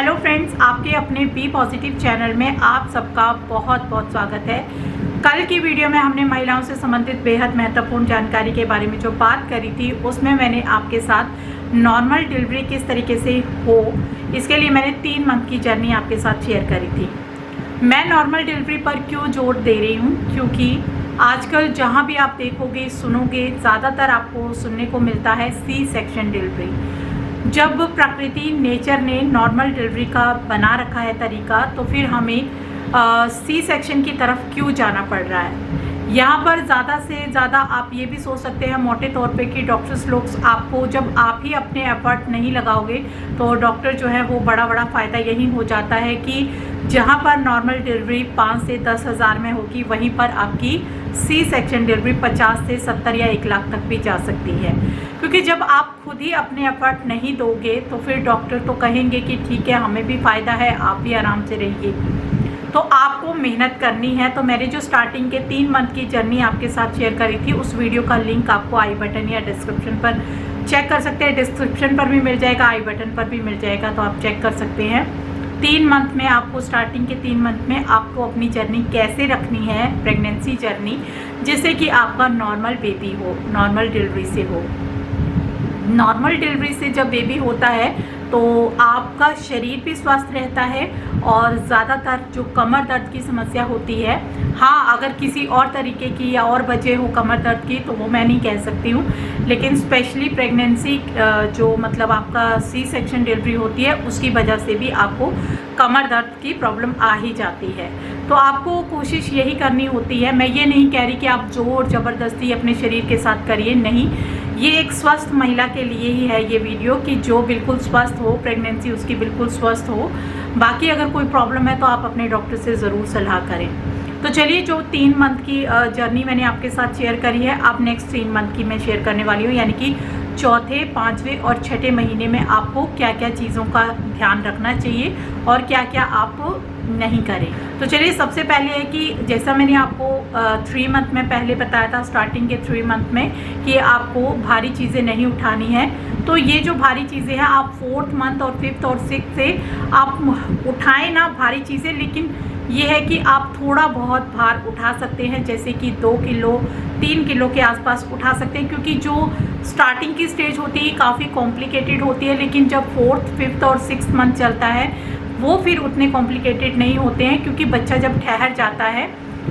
Hello friends, आपके अपने B positive channel में आप सबका बहुत बहुत स्वागत है। कल की वीडियो में हमने महिलाओं से संबंधित बेहद महत्वपूर्ण जानकारी के बारे में जो बात करी थी, उसमें मैंने आपके साथ नॉर्मल डिलीवरी किस तरीके से हो, इसके लिए मैंने 3 मंथ की जर्नी आपके साथ शेयर करी थी। मैं नॉर्मल डिलीवरी पर क्यों जोर दे रही हूँ, क्योंकि आजकल जहाँ भी आप देखोगे सुनोगे, ज़्यादातर आपको सुनने को मिलता है सी सेक्शन डिलीवरी। जब प्रकृति नेचर ने नॉर्मल डिलीवरी का बना रखा है तरीका, तो फिर हमें सी सेक्शन की तरफ क्यों जाना पड़ रहा है। यहाँ पर ज़्यादा से ज़्यादा आप ये भी सोच सकते हैं मोटे तौर पे कि डॉक्टर्स लोग आपको, जब आप ही अपने एफर्ट नहीं लगाओगे तो डॉक्टर जो है वो बड़ा फ़ायदा यही हो जाता है कि जहाँ पर नॉर्मल डिलीवरी 5 से 10 हज़ार में होगी, वहीं पर आपकी सी सेक्शन डिलीवरी 50 से 70 या 1 लाख तक भी जा सकती है। क्योंकि जब आप खुद ही अपने एफर्ट नहीं दोगे तो फिर डॉक्टर तो कहेंगे कि ठीक है, हमें भी फ़ायदा है, आप भी आराम से रहिए। तो आपको मेहनत करनी है। तो मैंने जो स्टार्टिंग के 3 मंथ की जर्नी आपके साथ शेयर करी थी, उस वीडियो का लिंक आपको आई बटन या डिस्क्रिप्शन पर चेक कर सकते हैं। डिस्क्रिप्शन पर भी मिल जाएगा, आई बटन पर भी मिल जाएगा, तो आप चेक कर सकते हैं। 3 मंथ में आपको, स्टार्टिंग के 3 मंथ में आपको अपनी जर्नी कैसे रखनी है, प्रेगनेंसी जर्नी, जिससे कि आपका नॉर्मल बेबी हो, नॉर्मल डिलीवरी से हो। नॉर्मल डिलीवरी से जब बेबी होता है तो आपका शरीर भी स्वस्थ रहता है, और ज़्यादातर जो कमर दर्द की समस्या होती है, हाँ अगर किसी और तरीके की या और वजह हो कमर दर्द की तो वो मैं नहीं कह सकती हूँ, लेकिन स्पेशली प्रेगनेंसी जो मतलब आपका सी सेक्शन डिलीवरी होती है, उसकी वजह से भी आपको कमर दर्द की प्रॉब्लम आ ही जाती है। तो आपको कोशिश यही करनी होती है। मैं ये नहीं कह रही कि आप जोर ज़बरदस्ती अपने शरीर के साथ करिए, नहीं, ये एक स्वस्थ महिला के लिए ही है ये वीडियो, कि जो बिल्कुल स्वस्थ हो, प्रेगनेंसी उसकी बिल्कुल स्वस्थ हो। बाकी अगर कोई प्रॉब्लम है तो आप अपने डॉक्टर से ज़रूर सलाह करें। तो चलिए, जो 3 मंथ की जर्नी मैंने आपके साथ शेयर करी है, अब नेक्स्ट 3 मंथ की मैं शेयर करने वाली हूँ, यानी कि चौथे, 5वें और 6ठे महीने में आपको क्या क्या चीज़ों का ध्यान रखना चाहिए और क्या क्या आप नहीं करें। तो चलिए, सबसे पहले है कि जैसा मैंने आपको 3 मंथ में पहले बताया था, स्टार्टिंग के 3 मंथ में, कि आपको भारी चीज़ें नहीं उठानी है। तो ये जो भारी चीज़ें हैं, आप 4th मंथ और 5th और 6th से आप उठाएं ना भारी चीज़ें, लेकिन ये है कि आप थोड़ा बहुत भार उठा सकते हैं, जैसे कि 2 किलो 3 किलो के आसपास उठा सकते हैं। क्योंकि जो स्टार्टिंग की स्टेज होती है काफ़ी कॉम्प्लिकेटेड होती है, लेकिन जब 4th, 5th और 6th मंथ चलता है वो फिर उतने कॉम्प्लिकेटेड नहीं होते हैं, क्योंकि बच्चा जब ठहर जाता है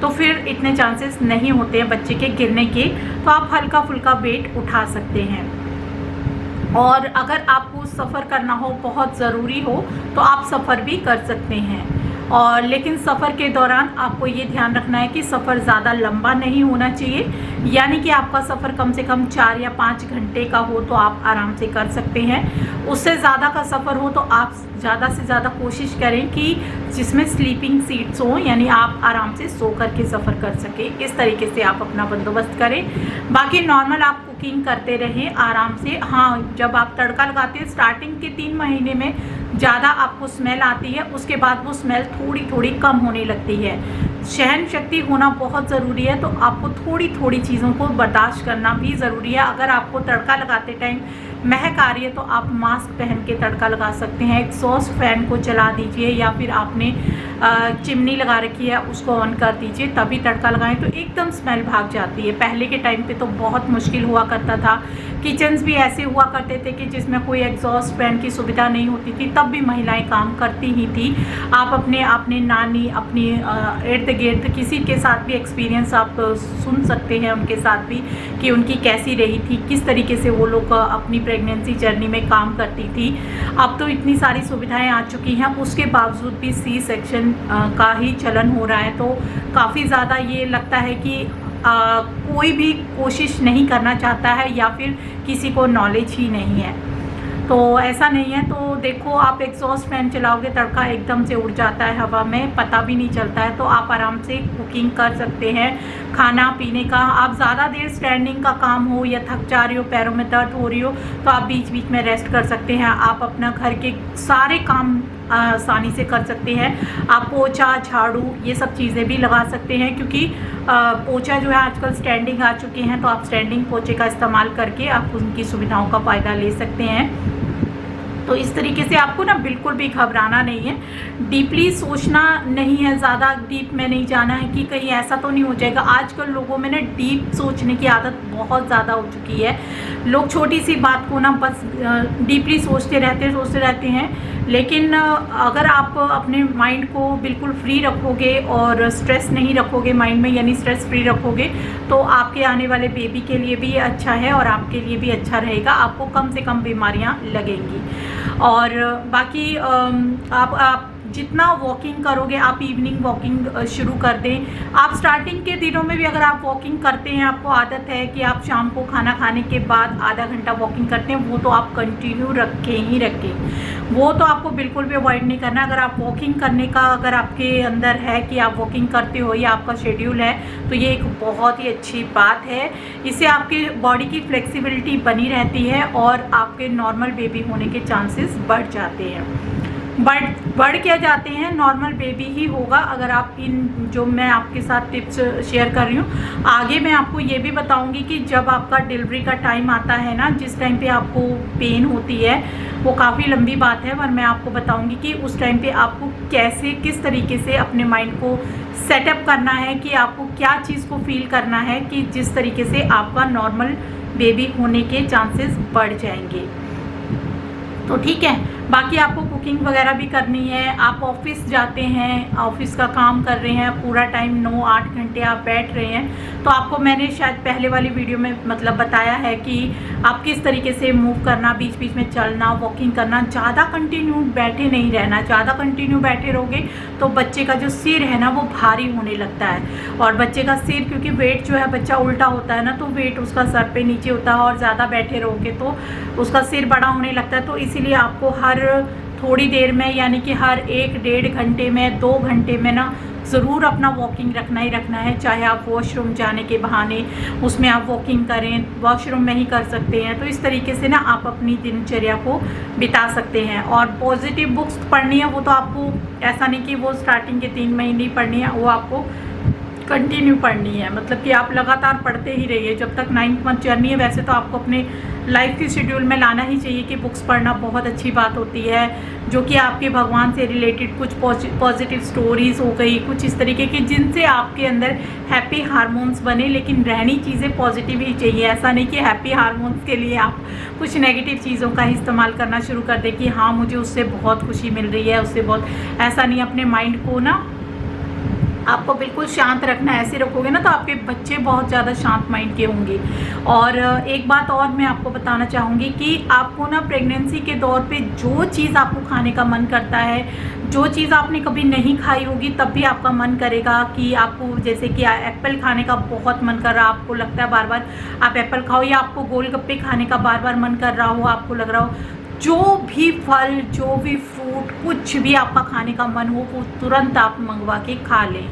तो फिर इतने चांसेस नहीं होते हैं बच्चे के गिरने के। तो आप हल्का फुल्का वेट उठा सकते हैं। और अगर आपको सफ़र करना हो, बहुत ज़रूरी हो, तो आप सफ़र भी कर सकते हैं। और लेकिन सफ़र के दौरान आपको ये ध्यान रखना है कि सफ़र ज़्यादा लंबा नहीं होना चाहिए, यानी कि आपका सफ़र कम से कम 4 या 5 घंटे का हो तो आप आराम से कर सकते हैं। उससे ज़्यादा का सफ़र हो तो आप ज़्यादा से ज़्यादा कोशिश करें कि जिसमें स्लीपिंग सीट्स हों, यानी आप आराम से सो कर के सफ़र कर सकें। इस तरीके से आप अपना बंदोबस्त करें। बाकी नॉर्मल आप कुकिंग करते रहें आराम से। हाँ, जब आप तड़का लगाते हैं स्टार्टिंग के 3 महीने में ज़्यादा आपको स्मेल आती है, उसके बाद वो स्मेल थोड़ी थोड़ी कम होने लगती है। सहन शक्ति होना बहुत ज़रूरी है, तो आपको थोड़ी थोड़ी चीज़ों को बर्दाश्त करना भी ज़रूरी है। अगर आपको तड़का लगाते टाइम महक आ रही है तो आप मास्क पहन के तड़का लगा सकते हैं। एग्जॉस्ट फैन को चला दीजिए, या फिर आपने चिमनी लगा रखी है उसको ऑन कर दीजिए, तभी तड़का लगाएं तो एकदम स्मेल भाग जाती है। पहले के टाइम पे तो बहुत मुश्किल हुआ करता था। किचन्स भी ऐसे हुआ करते थे कि जिसमें कोई एग्जॉस्ट फैन की सुविधा नहीं होती थी, तब भी महिलाएं काम करती ही थी। आप अपने नानी, अपनी इर्द गिर्द किसी के साथ भी एक्सपीरियंस आप सुन सकते हैं, उनके साथ भी, कि उनकी कैसी रही थी, किस तरीके से वो लोग अपनी प्रेगनेंसी जर्नी में काम करती थी। अब तो इतनी सारी सुविधाएं आ चुकी हैं, उसके बावजूद भी सी सेक्शन का ही चलन हो रहा है। तो काफ़ी ज़्यादा ये लगता है कि कोई भी कोशिश नहीं करना चाहता है, या फिर किसी को नॉलेज ही नहीं है। तो ऐसा नहीं है। तो देखो, आप एग्जॉस्ट फैन चलाओगे, तड़का एकदम से उड़ जाता है हवा में, पता भी नहीं चलता है। तो आप आराम से कुकिंग कर सकते हैं। खाना पीने का, आप ज़्यादा देर स्टैंडिंग का काम हो या थक जा रही हो, पैरों में दर्द हो रही हो, तो आप बीच बीच में रेस्ट कर सकते हैं। आप अपना घर के सारे काम आसानी से कर सकते हैं। आप पोछा, झाड़ू, ये सब चीज़ें भी लगा सकते हैं, क्योंकि पोछा जो है आजकल स्टैंडिंग आ चुके हैं, तो आप स्टैंडिंग पोछे का इस्तेमाल करके आप उनकी सुविधाओं का फ़ायदा ले सकते हैं। तो इस तरीके से आपको ना बिल्कुल भी घबराना नहीं है, डीपली सोचना नहीं है, ज़्यादा डीप में नहीं जाना है कि कहीं ऐसा तो नहीं हो जाएगा। आजकल लोगों में ना डीप सोचने की आदत बहुत ज़्यादा हो चुकी है। लोग छोटी सी बात को ना बस डीपली सोचते रहते हैं। लेकिन अगर आप अपने माइंड को बिल्कुल फ्री रखोगे और स्ट्रेस नहीं रखोगे माइंड में, यानी स्ट्रेस फ्री रखोगे, तो आपके आने वाले बेबी के लिए भी अच्छा है और आपके लिए भी अच्छा रहेगा। आपको कम से कम बीमारियां लगेंगी। और बाकी आप जितना वॉकिंग करोगे, आप इवनिंग वॉकिंग शुरू कर दें। आप स्टार्टिंग के दिनों में भी अगर आप वॉकिंग करते हैं, आपको आदत है कि आप शाम को खाना खाने के बाद आधा घंटा वॉकिंग करते हैं, वो तो आप कंटिन्यू रखें, वो तो आपको बिल्कुल भी अवॉइड नहीं करना। अगर आप वॉकिंग करने का अगर आपके अंदर है कि आप वॉकिंग करते हो या आपका शेड्यूल है, तो ये एक बहुत ही अच्छी बात है। इससे आपकी बॉडी की फ्लेक्सिबिलिटी बनी रहती है और आपके नॉर्मल बेबी होने के चांसेस बढ़ जाते हैं। बढ़ क्या जाते हैं, नॉर्मल बेबी ही होगा अगर आप इन जो मैं आपके साथ टिप्स शेयर कर रही हूँ। आगे मैं आपको ये भी बताऊंगी कि जब आपका डिलीवरी का टाइम आता है ना, जिस टाइम पे आपको पेन होती है, वो काफ़ी लंबी बात है, पर मैं आपको बताऊंगी कि उस टाइम पे आपको कैसे किस तरीके से अपने माइंड को सेटअप करना है, कि आपको क्या चीज़ को फील करना है कि जिस तरीके से आपका नॉर्मल बेबी होने के चांसेस बढ़ जाएंगे। तो ठीक है, बाकी आपको कुकिंग वगैरह भी करनी है। आप ऑफिस जाते हैं, ऑफिस का काम कर रहे हैं, पूरा टाइम 9-8 घंटे आप बैठ रहे हैं, तो आपको मैंने शायद पहले वाली वीडियो में मतलब बताया है कि आप किस तरीके से मूव करना, बीच बीच में चलना, वॉकिंग करना। ज़्यादा कंटिन्यू बैठे नहीं रहना। ज़्यादा कंटिन्यू बैठे रहोगे तो बच्चे का जो सिर है ना, वो भारी होने लगता है। और बच्चे का सिर, क्योंकि वेट जो है, बच्चा उल्टा होता है ना, तो वेट उसका सर पे नीचे होता है, और ज़्यादा बैठे रहोगे तो उसका सिर बड़ा होने लगता है। तो इसीलिए आपको हर थोड़ी देर में, यानी कि हर 1-1.5 घंटे में, 2 घंटे में ना ज़रूर अपना वॉकिंग रखना ही रखना है। चाहे आप वॉशरूम जाने के बहाने उसमें आप वॉकिंग करें, वॉशरूम में ही कर सकते हैं। तो इस तरीके से ना आप अपनी दिनचर्या को बिता सकते हैं। और पॉजिटिव बुक्स पढ़नी है, वो तो आपको ऐसा नहीं कि वो स्टार्टिंग के 3 महीने ही पढ़नी है, वो आपको कंटिन्यू पढ़नी है। मतलब कि आप लगातार पढ़ते ही रहिए जब तक 9th मंथ जर्नी है। वैसे तो आपको अपने लाइफ के शेड्यूल में लाना ही चाहिए कि बुक्स पढ़ना बहुत अच्छी बात होती है, जो कि आपके भगवान से रिलेटेड कुछ पॉजिटिव स्टोरीज़ हो गई, कुछ इस तरीके की, जिनसे आपके अंदर हैप्पी हार्मोन्स बने। लेकिन रहनी चीज़ें पॉजिटिव ही चाहिए। ऐसा नहीं कि हैप्पी हार्मोन्स के लिए आप कुछ नेगेटिव चीज़ों का इस्तेमाल करना शुरू कर दें कि हाँ मुझे उससे बहुत खुशी मिल रही है, उससे बहुत, ऐसा नहीं। अपने माइंड को ना आपको बिल्कुल शांत रखना है। ऐसे रखोगे ना तो आपके बच्चे बहुत ज़्यादा शांत माइंड के होंगे। और एक बात और मैं आपको बताना चाहूँगी कि आपको ना प्रेगनेंसी के दौर पे जो चीज़ आपको खाने का मन करता है, जो चीज़ आपने कभी नहीं खाई होगी, तब भी आपका मन करेगा कि आपको, जैसे कि एप्पल खाने का बहुत मन कर रहा, आपको लगता है बार बार आप एप्पल खाओ, या आपको गोलगप्पे खाने का बार बार मन कर रहा हो, आपको लग रहा हो, जो भी फल, जो भी फ्रूट, कुछ भी आपका खाने का मन हो, वो तुरंत आप मंगवा के खा लें,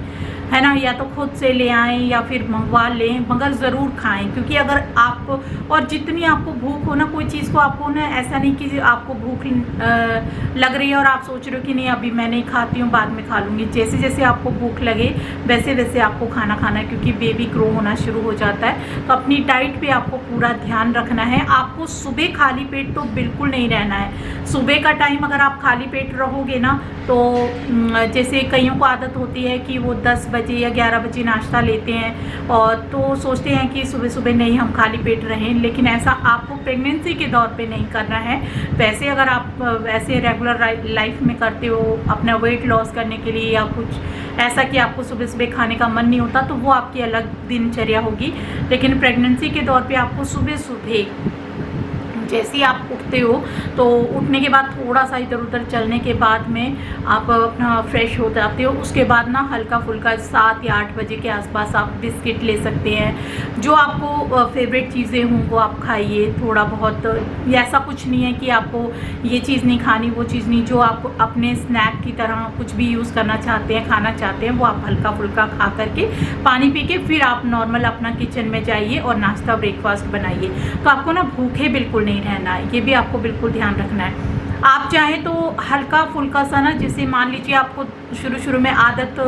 है ना। या तो खुद से ले आएँ या फिर मंगवा लें, मगर ज़रूर खाएं। क्योंकि अगर आप, और जितनी आपको भूख हो ना, कोई चीज़ को आपको ना, ऐसा नहीं कि आपको भूख लग रही है और आप सोच रहे हो कि नहीं अभी मैं नहीं खाती हूँ, बाद में खा लूँगी। जैसे जैसे आपको भूख लगे वैसे वैसे आपको खाना खाना है, क्योंकि बेबी ग्रो होना शुरू हो जाता है। तो अपनी डाइट पे आपको पूरा ध्यान रखना है। आपको सुबह खाली पेट तो बिल्कुल नहीं रहना है। सुबह का टाइम अगर आप खाली पेट रहोगे ना, तो जैसे कईयों को आदत होती है कि वो 10 बजे या 11 बजे नाश्ता लेते हैं, और तो सोचते हैं कि सुबह सुबह नहीं हम खाली पेट रहें। लेकिन ऐसा आपको प्रेगनेंसी के दौर पे नहीं करना है। वैसे अगर आप वैसे रेगुलर लाइफ में करते हो अपना वेट लॉस करने के लिए, या कुछ ऐसा कि आपको सुबह सुबह खाने का मन नहीं होता, तो वो आपकी अलग दिनचर्या होगी। लेकिन प्रेगनेंसी के दौर पे आपको सुबह सुबह जैसे ही आप उठते हो, तो उठने के बाद थोड़ा सा इधर उधर चलने के बाद में आप अपना फ्रेश हो जाते हो। उसके बाद ना हल्का फुल्का 7 या 8 बजे के आसपास आप बिस्किट ले सकते हैं। जो आपको फेवरेट चीज़ें हों वो आप खाइए थोड़ा बहुत। ऐसा कुछ नहीं है कि आपको ये चीज़ नहीं खानी, वो चीज़ नहीं। जो आप अपने स्नैक की तरह कुछ भी यूज़ करना चाहते हैं, खाना चाहते हैं, वो आप हल्का फुल्का खा करके, पानी पी के, फिर आप नॉर्मल अपना किचन में जाइए और नाश्ता ब्रेकफास्ट बनाइए। तो आपको ना भूखे बिल्कुल नहीं रहना है, ये भी आपको बिल्कुल ध्यान रखना है। आप चाहें तो हल्का फुल्का सा ना, जैसे मान लीजिए आपको शुरू में आदत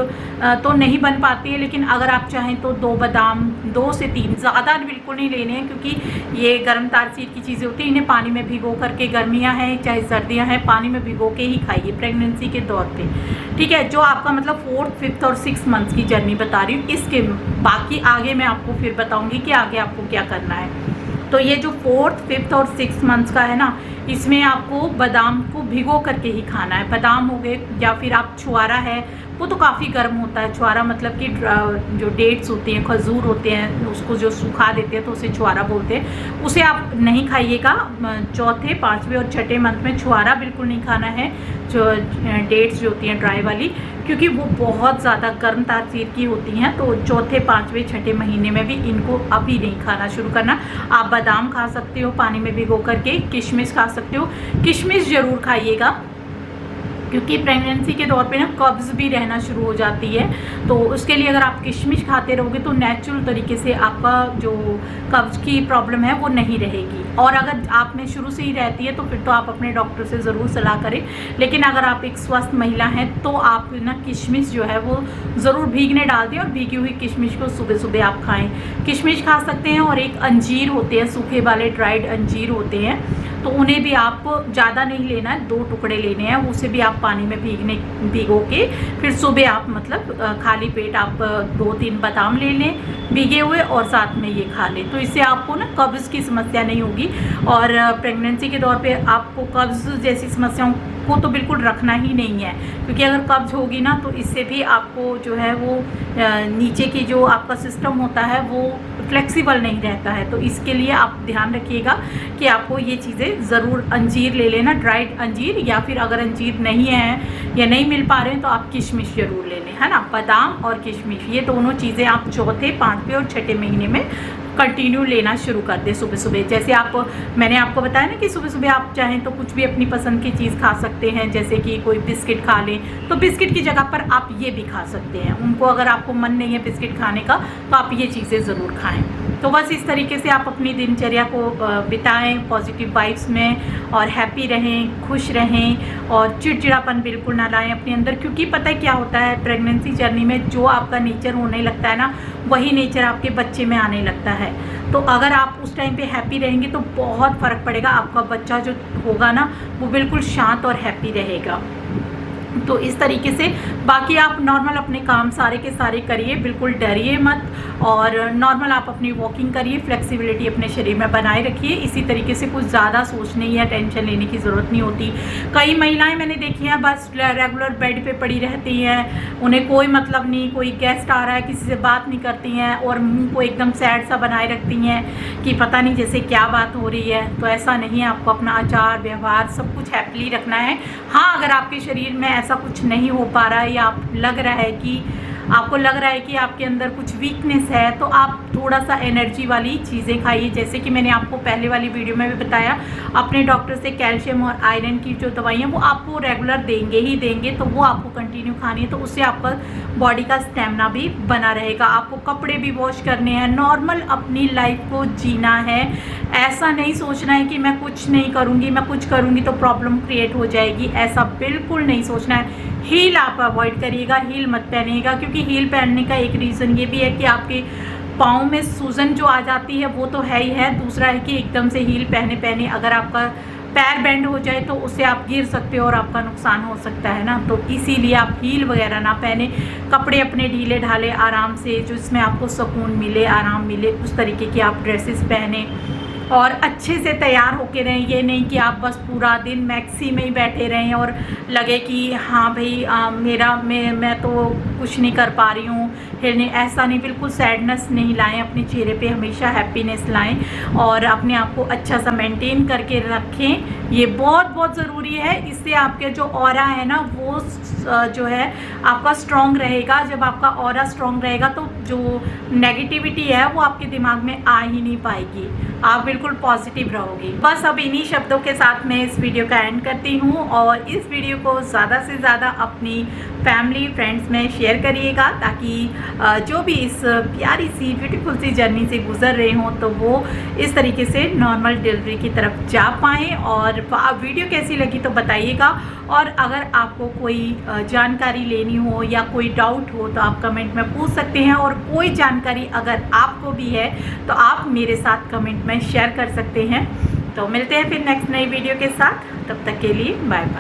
तो नहीं बन पाती है, लेकिन अगर आप चाहें तो 2 बादाम, 2 से 3, ज़्यादा बिल्कुल नहीं लेने हैं, क्योंकि ये गर्म तासीर की चीज़ें होती हैं। इन्हें पानी में भिगो करके, गर्मियाँ हैं चाहे सर्दियाँ हैं, पानी में भिगो के ही खाइए प्रेगनेंसी के दौर पे, ठीक है। जो आपका मतलब 4th, 5th और 6 मंथ्स की जर्नी बता रही हूँ, इसके बाकी आगे मैं आपको फिर बताऊँगी कि आगे आपको क्या करना है। तो ये जो 4th, 5th और 6 मंथ्स का है ना, इसमें आपको बादाम को भिगो करके ही खाना है। बादाम हो गए, या फिर आप छुआरा है, वो तो काफ़ी गर्म होता है। छुआरा मतलब कि जो डेट्स होते हैं, खजूर होते हैं, उसको जो सुखा देते हैं तो उसे छुआरा बोलते हैं। उसे आप नहीं खाइएगा। 4थे, 5वें और 6ठे मंथ में छुआरा बिल्कुल नहीं खाना है, जो डेट्स जो होती हैं ड्राई वाली, क्योंकि वो बहुत ज़्यादा गर्म तासीर की होती हैं। तो 4थे, 5वें, 6ठे महीने में भी इनको अभी नहीं खाना शुरू करना। आप बादाम खा सकते हो पानी में भिगो करके, किशमिश खा सकते हो। किशमिश ज़रूर खाइएगा, क्योंकि प्रेगनेंसी के दौर पे ना कब्ज़ भी रहना शुरू हो जाती है। तो उसके लिए अगर आप किशमिश खाते रहोगे तो नेचुरल तरीके से आपका जो कब्ज़ की प्रॉब्लम है वो नहीं रहेगी। और अगर आप में शुरू से ही रहती है तो फिर तो आप अपने डॉक्टर से ज़रूर सलाह करें। लेकिन अगर आप एक स्वस्थ महिला हैं तो आप ना किशमिश जो है वो ज़रूर भीगने डाल दें, और भीगी हुई किशमिश को सुबह सुबह आप खाएँ। किशमिश खा सकते हैं। और एक अंजीर होते हैं, सूखे वाले ड्राइड अंजीर होते हैं, तो उन्हें भी आप ज़्यादा नहीं लेना है, 2 टुकड़े लेने हैं। उसे भी आप पानी में भिगो के फिर सुबह आप मतलब खाली पेट आप 2-3 बादाम ले लें भीगे हुए, और साथ में ये खा लें। तो इससे आपको ना कब्ज़ की समस्या नहीं होगी। और प्रेगनेंसी के दौर पे आपको कब्ज़ जैसी समस्याओं को तो बिल्कुल रखना ही नहीं है, क्योंकि अगर कब्ज़ होगी ना तो इससे भी आपको जो है वो नीचे की जो आपका सिस्टम होता है वो फ्लेक्सिबल नहीं रहता है। तो इसके लिए आप ध्यान रखिएगा कि आपको ये चीज़ें ज़रूर, अंजीर ले लेना, ड्राइड अंजीर, या फिर अगर अंजीर नहीं है या नहीं मिल पा रहे हैं तो आप किशमिश ज़रूर ले लें, है ना। बादाम और किशमिश, ये दोनों चीज़ें आप 4थे, 5वें और 6ठे महीने में कंटिन्यू लेना शुरू कर दें सुबह सुबह। जैसे मैंने आपको बताया ना कि सुबह सुबह आप चाहें तो कुछ भी अपनी पसंद की चीज़ खा सकते हैं, जैसे कि कोई बिस्किट खा लें, तो बिस्किट की जगह पर आप ये भी खा सकते हैं। उनको अगर आपको मन नहीं है बिस्किट खाने का तो आप ये चीज़ें ज़रूर खाएं। तो बस इस तरीके से आप अपनी दिनचर्या को बिताएं पॉजिटिव वाइब्स में, और हैप्पी रहें, खुश रहें, और चिड़चिड़ापन बिल्कुल ना लाएं अपने अंदर। क्योंकि पता है क्या होता है, प्रेगनेंसी जर्नी में जो आपका नेचर होने लगता है ना, वही नेचर आपके बच्चे में आने लगता है। तो अगर आप उस टाइम पे हैप्पी रहेंगे तो बहुत फ़र्क पड़ेगा। आपका बच्चा जो होगा ना वो बिल्कुल शांत और हैप्पी रहेगा। तो इस तरीके से बाकी आप नॉर्मल अपने काम सारे के सारे करिए, बिल्कुल डरिए मत, और नॉर्मल आप अपनी वॉकिंग करिए, फ्लेक्सिबिलिटी अपने शरीर में बनाए रखिए। इसी तरीके से कुछ ज़्यादा सोचने या टेंशन लेने की ज़रूरत नहीं होती। कई महिलाएं मैंने देखी हैं बस रेगुलर बेड पे पड़ी रहती हैं, उन्हें कोई मतलब नहीं, कोई गेस्ट आ रहा है किसी से बात नहीं करती हैं, और मुंह को एकदम सैड सा बनाए रखती हैं कि पता नहीं जैसे क्या बात हो रही है। तो ऐसा नहीं है, आपको अपना आचार व्यवहार सब कुछ हैप्पीली रखना है। हाँ, अगर आपके शरीर में ऐसा कुछ नहीं हो पा रहा है, या आपको लग रहा है कि आपके अंदर कुछ वीकनेस है, तो आप थोड़ा सा एनर्जी वाली चीज़ें खाइए। जैसे कि मैंने आपको पहले वाली वीडियो में भी बताया, अपने डॉक्टर से कैल्शियम और आयरन की जो दवाइयाँ वो आपको रेगुलर देंगे ही देंगे, तो वो आपको कंटिन्यू खानी है। तो उससे आपका बॉडी का स्टेमिना भी बना रहेगा। आपको कपड़े भी वॉश करने हैं, नॉर्मल अपनी लाइफ को जीना है। ऐसा नहीं सोचना है कि मैं कुछ नहीं करूँगी, मैं कुछ करूँगी तो प्रॉब्लम क्रिएट हो जाएगी, ऐसा बिल्कुल नहीं सोचना है। हील आप अवॉइड करिएगा, हील मत पहनिएगा, क्योंकि हील पहनने का एक रीज़न ये भी है कि आपके पाँव में सूजन जो आ जाती है वो तो है ही है। दूसरा है कि एकदम से हील पहने अगर आपका पैर बेंड हो जाए तो उससे आप गिर सकते हो और आपका नुकसान हो सकता है ना। तो इसीलिए आप हील वगैरह ना पहने, कपड़े अपने ढीले ढाले आराम से, जो इसमें आपको सुकून मिले, आराम मिले, उस तरीके की आप ड्रेसेस पहने, और अच्छे से तैयार होके रहें। ये नहीं कि आप बस पूरा दिन मैक्सी में ही बैठे रहें और लगे कि हाँ भाई मैं तो कुछ नहीं कर पा रही हूँ, हिलने, ऐसा नहीं, बिल्कुल सैडनेस नहीं लाएं अपने चेहरे पे, हमेशा हैप्पीनेस लाएं और अपने आप को अच्छा सा मेंटेन करके रखें। ये बहुत बहुत ज़रूरी है। इससे आपके जो ऑरा है ना वो जो है आपका स्ट्रॉन्ग रहेगा। जब आपका ऑरा स्ट्रॉन्ग रहेगा तो जो नेगेटिविटी है वो आपके दिमाग में आ ही नहीं पाएगी। आप बिल्कुल पॉजिटिव रहोगी। बस अब इन्हीं शब्दों के साथ मैं इस वीडियो का एंड करती हूँ और इस वीडियो को ज़्यादा से ज़्यादा अपनी फैमिली फ्रेंड्स में शेयर करिएगा, ताकि जो भी इस प्यारी सी ब्यूटीफुल सी जर्नी से गुजर रहे हों तो वो इस तरीके से नॉर्मल डिलीवरी की तरफ जा पाएँ। और वीडियो कैसी लगी तो बताइएगा, और अगर आपको कोई जानकारी लेनी हो या कोई डाउट हो तो आप कमेंट में पूछ सकते हैं, और कोई जानकारी अगर आपको भी है तो आप मेरे साथ कमेंट में शेयर कर सकते हैं। तो मिलते हैं फिर नेक्स्ट नई वीडियो के साथ, तब तक के लिए बाय बाय।